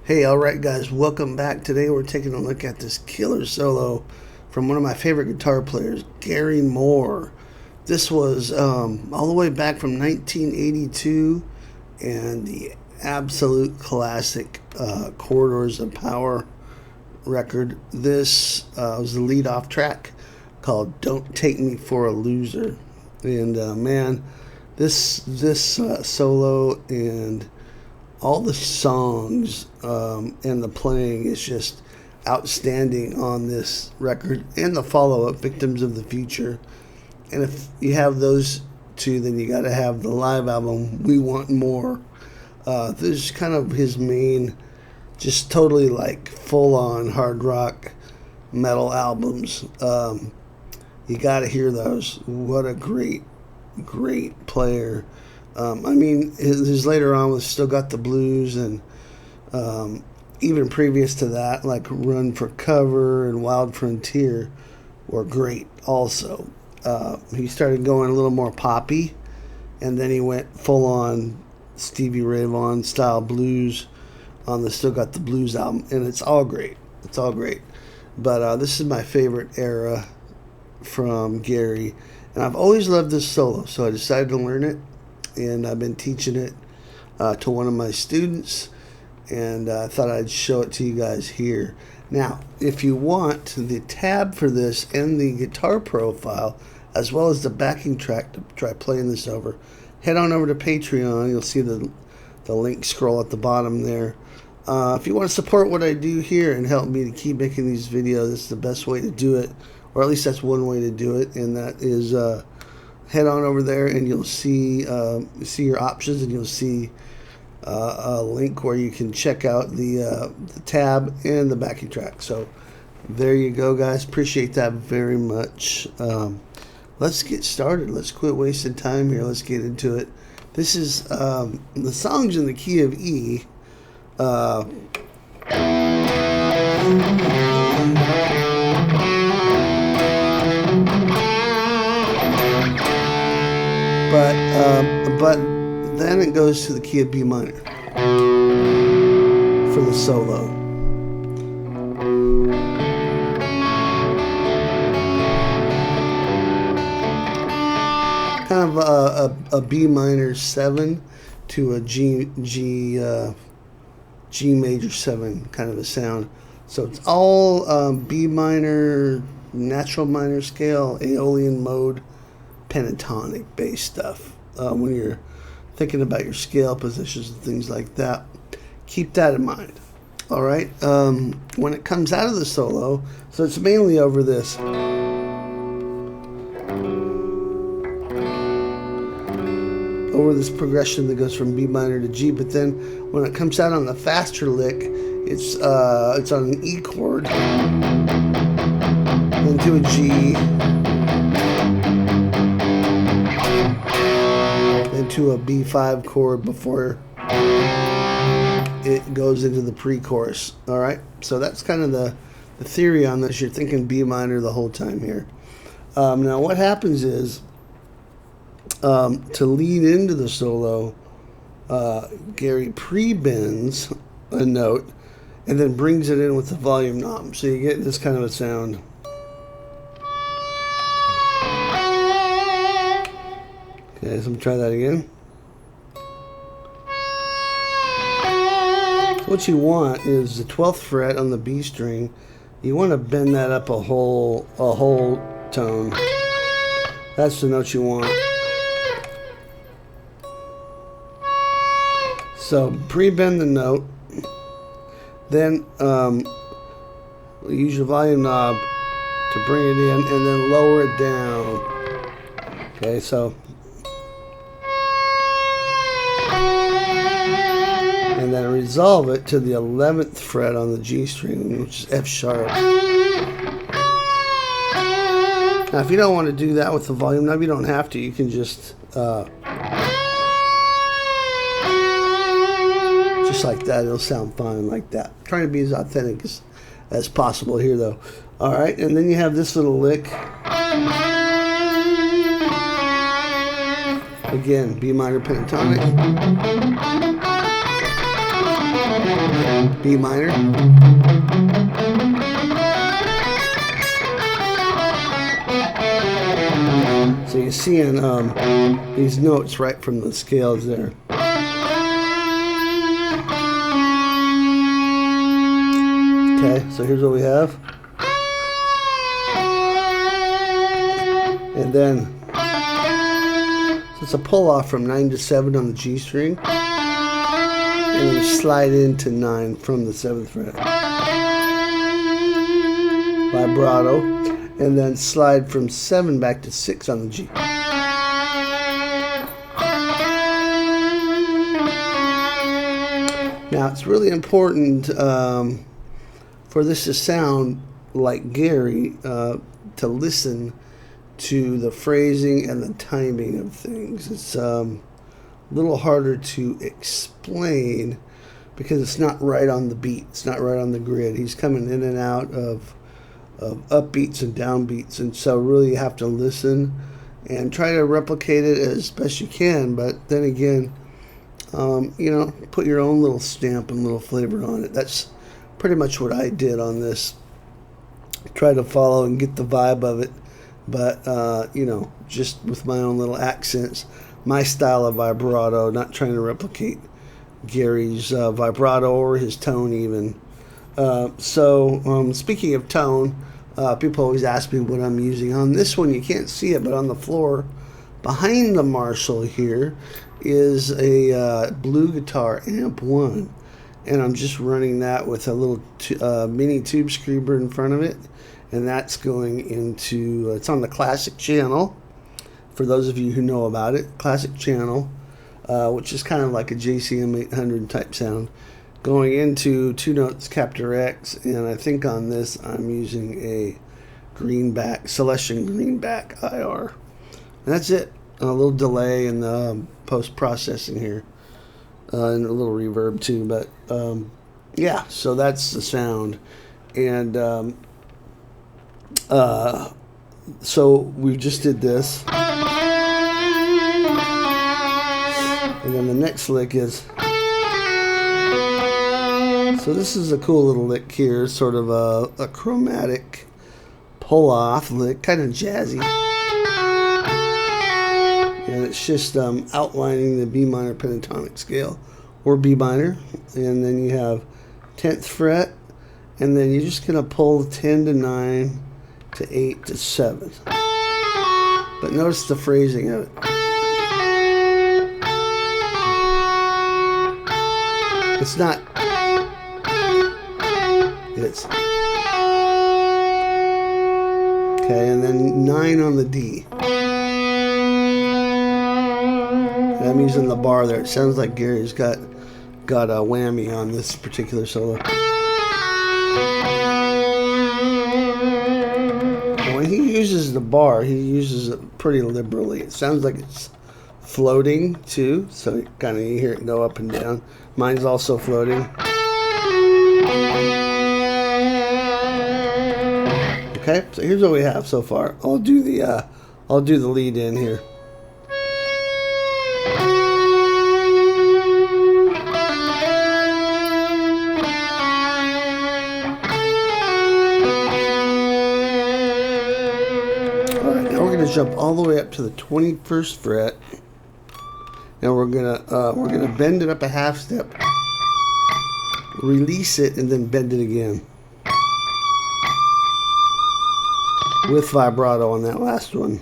Hey, alright guys, welcome back. Today we're taking a look at this killer solo from one of my favorite guitar players, Gary Moore. This was all the way back from 1982 and the absolute classic Corridors of Power record. This was the lead off track called Don't Take Me for a Loser. And man, this solo and all the songs and the playing is just outstanding on this record, and the follow-up, Victims of the Future. And if you have those two, then you got to have the live album, We Want More. This is kind of his main, just totally like full-on hard rock metal albums. You got to hear those. What a great player. I mean, his later on was Still Got the Blues, and even previous to that, like Run for Cover and Wild Frontier were great also. He started going a little more poppy, and then he went full on Stevie Ray Vaughan style blues on the Still Got the Blues album, and it's all great. It's all great. But this is my favorite era from Gary, and I've always loved this solo, so I decided to learn it. And I've been teaching it to one of my students, and I thought I'd show it to you guys here. Now, if you want the tab for this and the guitar profile, as well as the backing track to try playing this over, head on over to Patreon. You'll see the link scroll at the bottom there. If you want to support what I do here and help me to keep making these videos, this is the best way to do it, or at least that's one way to do it, and that is head on over there and you'll see your options, and you'll see a link where you can check out the tab and the backing track. So there you go, guys. Appreciate that very much. Let's get started. Let's quit wasting time here. Let's get into it. This is the song's in the key of E. But then it goes to the key of B minor for the solo. Kind of a B minor 7 to a G major 7 kind of a sound. So it's all B minor, natural minor scale, Aeolian mode, pentatonic bass stuff. When you're thinking about your scale positions and things like that, keep that in mind. All right. When it comes out of the solo, so it's mainly over this. Over this progression that goes from B minor to G, but then when it comes out on the faster lick, it's on an E chord, then to a G, into a B5 chord before it goes into the pre-chorus. All right, so that's kind of the theory on this. You're thinking B minor the whole time here. Now what happens is, to lead into the solo, Gary pre-bends a note and then brings it in with the volume knob, so you get this kind of a sound. Okay, so I'm going to try that again. So what you want is the 12th fret on the B string. You want to bend that up a whole tone. That's the note you want. So pre-bend the note, then use your volume knob to bring it in, and then lower it down. Okay, so. And then resolve it to the 11th fret on the G string, which is F sharp. Now, if you don't want to do that with the volume knob, you don't have to. You can just like that. It'll sound fine like that. I'm trying to be as authentic as possible here, though. All right, and then you have this little lick. Again, B minor pentatonic. B minor. So you're seeing these notes right from the scales there. Okay, so here's what we have. And then, so it's a pull off from 9 to 7 on the G string. And then slide into 9 from the 7th fret. Vibrato. And then slide from 7 back to 6 on the G. Now it's really important for this to sound like Gary, to listen to the phrasing and the timing of things. It's a little harder to explain because it's not right on the beat. It's not right on the grid. He's coming in and out of upbeats and downbeats, and so really you have to listen and try to replicate it as best you can. But then again, you know, put your own little stamp and little flavor on it. That's pretty much what I did on this. Try to follow and get the vibe of it, but you know, just with my own little accents, my style of vibrato, not trying to replicate Gary's vibrato or his tone even. So speaking of tone, people always ask me what I'm using. On this one you can't see it, but on the floor behind the Marshall here is a Blu Guitar Amp 1, and I'm just running that with a little mini tube screamer in front of it, and that's going into, it's on the classic channel, for those of you who know about it, classic channel, which is kind of like a JCM 800 type sound, going into Two Notes Captor X, and I think on this I'm using a Celestion Green Back IR. And that's it. A little delay in the post-processing here, and a little reverb too, but yeah, so that's the sound. And so we just did this, and then the next lick is, so this is a cool little lick here, sort of a chromatic pull-off lick, kind of jazzy. And it's just outlining the B minor pentatonic scale, or B minor, and then you have 10th fret, and then you're just going to pull 10 to 9 to 8 to 7. But notice the phrasing of it. It's not, it's, okay, and then 9 on the D. I'm using the bar there. It sounds like Gary's got a whammy on this particular solo. When he uses the bar, he uses it pretty liberally. It sounds like it's floating too, so kind of you hear it go up and down. Mine's also floating. Okay, so here's what we have so far. I'll do the lead in here. Jump all the way up to the 21st fret, and we're gonna bend it up a half step, release it, and then bend it again with vibrato on that last one.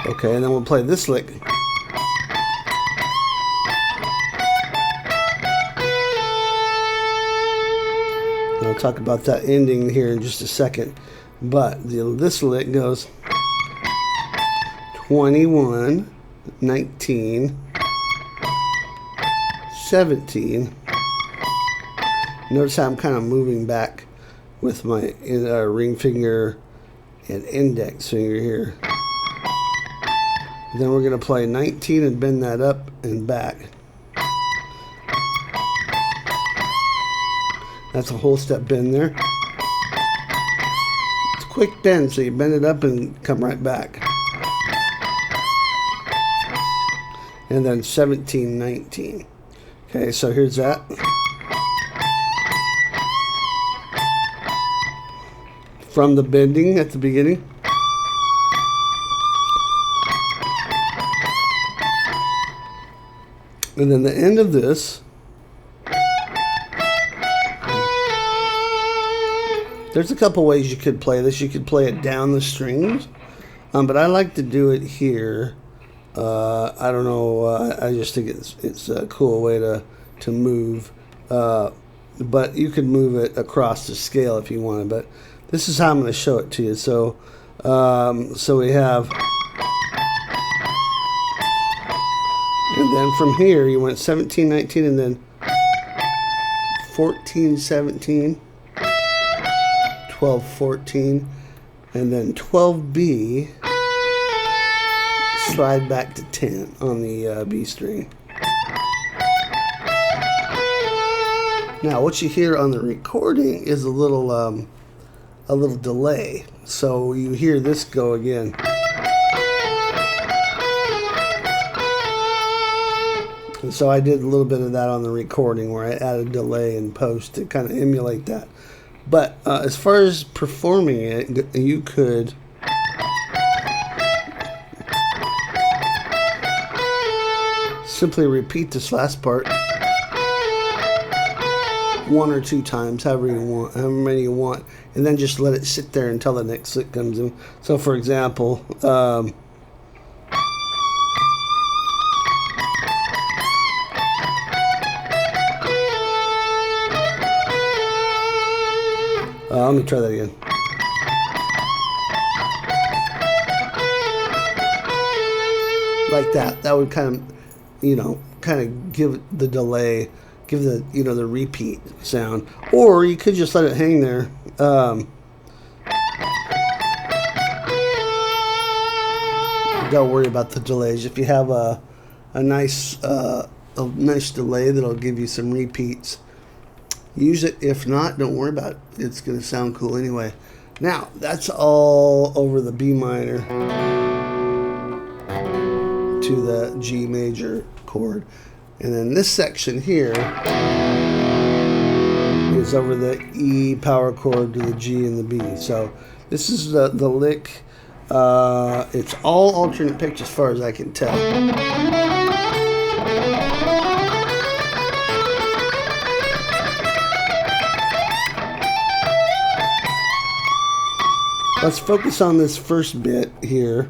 Okay, and then we'll play this lick. And I'll talk about that ending here in just a second. But this lick goes 21, 19, 17. Notice how I'm kind of moving back with my ring finger and index finger here. Then we're going to play 19 and bend that up and back. That's a whole step bend there. Quick bend, so you bend it up and come right back. And then 17, 19. Okay, so here's that. From the bending at the beginning. And then the end of this, there's a couple ways you could play this. You could play it down the strings, but I like to do it here. I don't know. I just think it's a cool way to move. But you could move it across the scale if you wanted. But this is how I'm going to show it to you. So we have. And then from here, you went 17, 19, and then 14, 17, 12, 14, and then 12B, slide back to 10 on the B string. Now, what you hear on the recording is a little delay. So you hear this go again. And so I did a little bit of that on the recording where I added delay in post to kind of emulate that. But as far as performing it, you could simply repeat this last part 1 or 2 times, however many you want, and then just let it sit there until the next lick comes in. So for example, let me try that again. Like that. That would kind of give the delay, give the, the repeat sound. Or you could just let it hang there. Don't worry about the delays. If you have a nice delay that'll give you some repeats, use it. If not, don't worry about it. It's going to sound cool anyway. Now, that's all over the B minor to the G major chord. And then this section here is over the E power chord to the G and the B. So this is the lick. It's all alternate pitch as far as I can tell. Let's focus on this first bit here,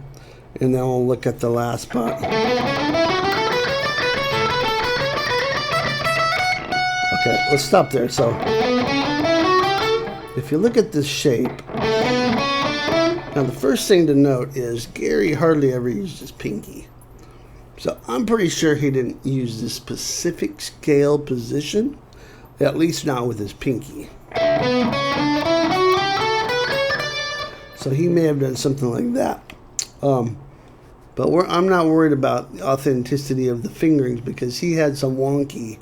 and then we'll look at the last spot. Okay, let's stop there. So, if you look at this shape, now the first thing to note is Gary hardly ever used his pinky. So I'm pretty sure he didn't use this specific scale position, at least not with his pinky. So he may have done something like that. But I'm not worried about the authenticity of the fingerings because he had some wonky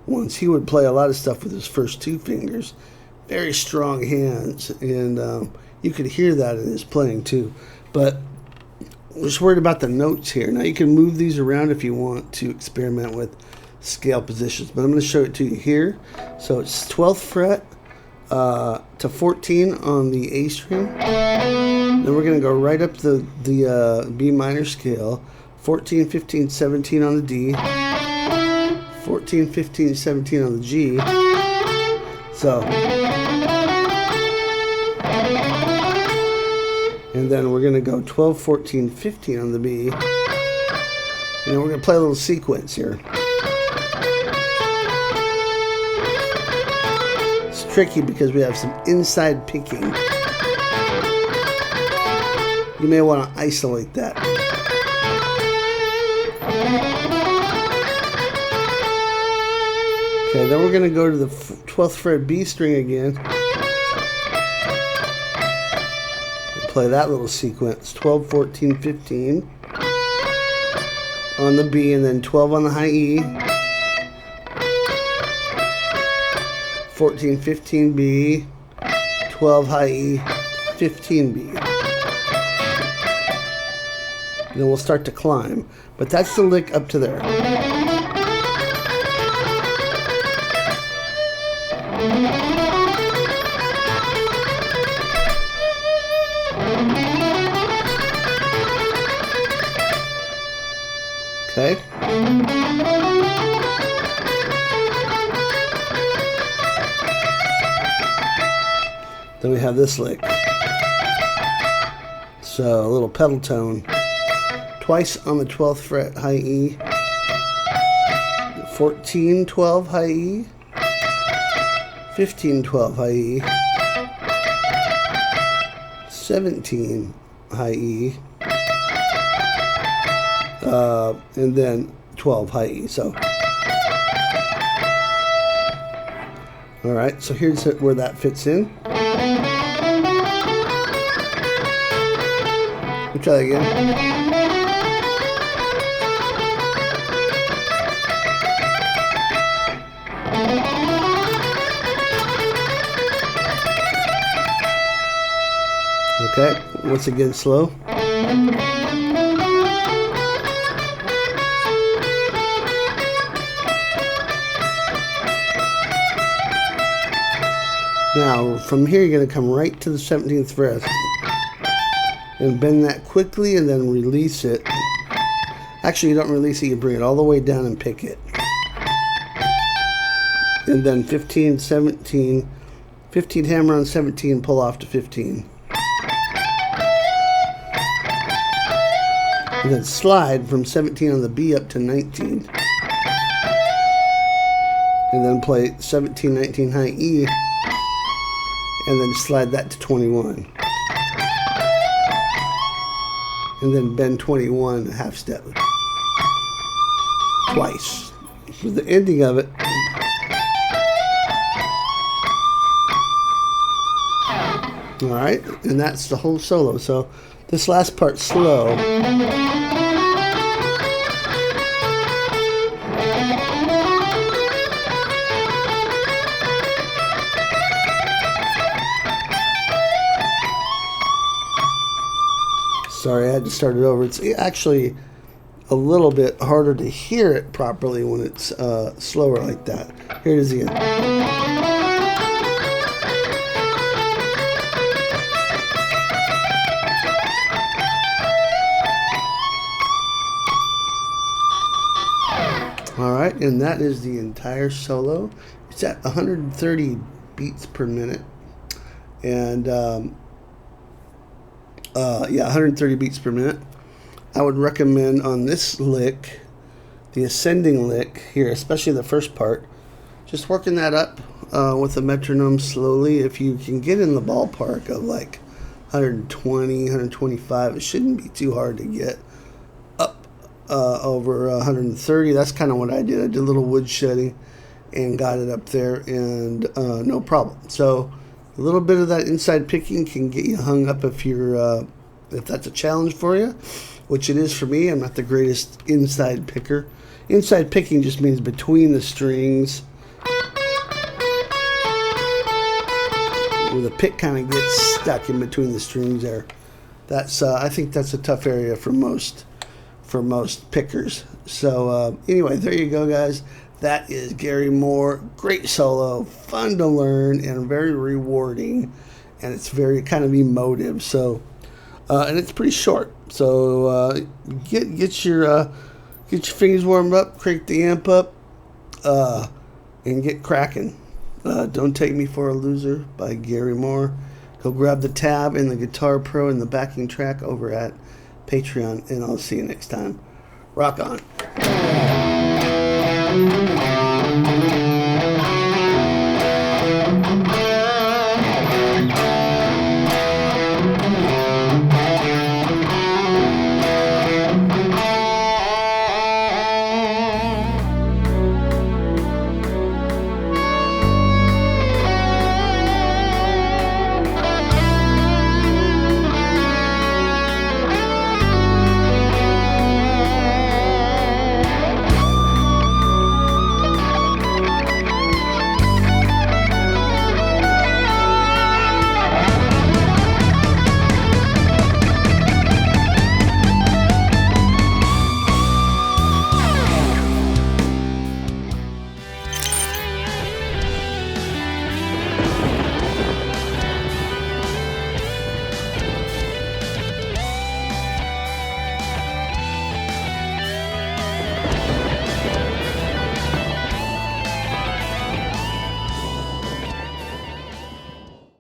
ones. He would play a lot of stuff with his first 2 fingers. Very strong hands. And you could hear that in his playing too. But I'm just worried about the notes here. Now you can move these around if you want to experiment with scale positions. But I'm going to show it to you here. So it's 12th fret. To 14 on the A string. Then we're going to go right up the B minor scale. 14, 15, 17 on the D. 14, 15, 17 on the G. So. And then we're going to go 12, 14, 15 on the B. And then we're going to play a little sequence here. Tricky because we have some inside picking. You may want to isolate that. Okay, then we're going to go to the 12th fret B string again. And play that little sequence. 12, 14, 15 on the B, and then 12 on the high E. 14, 15B, 12 high E, 15B. Then we'll start to climb. But that's the lick up to there. Okay. Then we have this lick. So a little pedal tone. Twice on the 12th fret, high E. 14, 12, high E. 15, 12, high E. 17, high E. And then 12 high E. So, all right. So here's where that fits in. We'll try that again. Okay. Once again, slow. Now, from here, you're going to come right to the 17th fret and bend that quickly and then release it. Actually, you don't release it, you bring it all the way down and pick it. And then 15, 17, 15 hammer on 17, pull off to 15. And then slide from 17 on the B up to 19. And then play 17, 19 high E. And then slide that to 21. And then bend 21 a half step. Twice. For the ending of it. Alright, and that's the whole solo. So this last part's slow. Sorry, I had to start it over. It's actually a little bit harder to hear it properly when it's slower like that. Here it is again. Alright, and that is the entire solo. It's at 130 beats per minute. And yeah, 130 beats per minute. I would recommend on this lick, the ascending lick here, especially the first part, just working that up with the metronome slowly. If you can get in the ballpark of like 120, 125, it shouldn't be too hard to get up over 130. That's kind of what I did. I did a little wood shedding and got it up there, and no problem. So a little bit of that inside picking can get you hung up if you're if that's a challenge for you, which it is for me. I'm not the greatest inside picker. Inside picking just means between the strings, where the pick kind of gets stuck in between the strings there. That's I think that's a tough area for most pickers. So anyway, there you go, guys. That is Gary Moore. Great solo, fun to learn, and very rewarding. And it's very kind of emotive. So, and it's pretty short. So get your fingers warmed up, crank the amp up, and get cracking. Don't Take Me for a Loser by Gary Moore. Go grab the tab and the Guitar Pro and the backing track over at Patreon, and I'll see you next time. Rock on.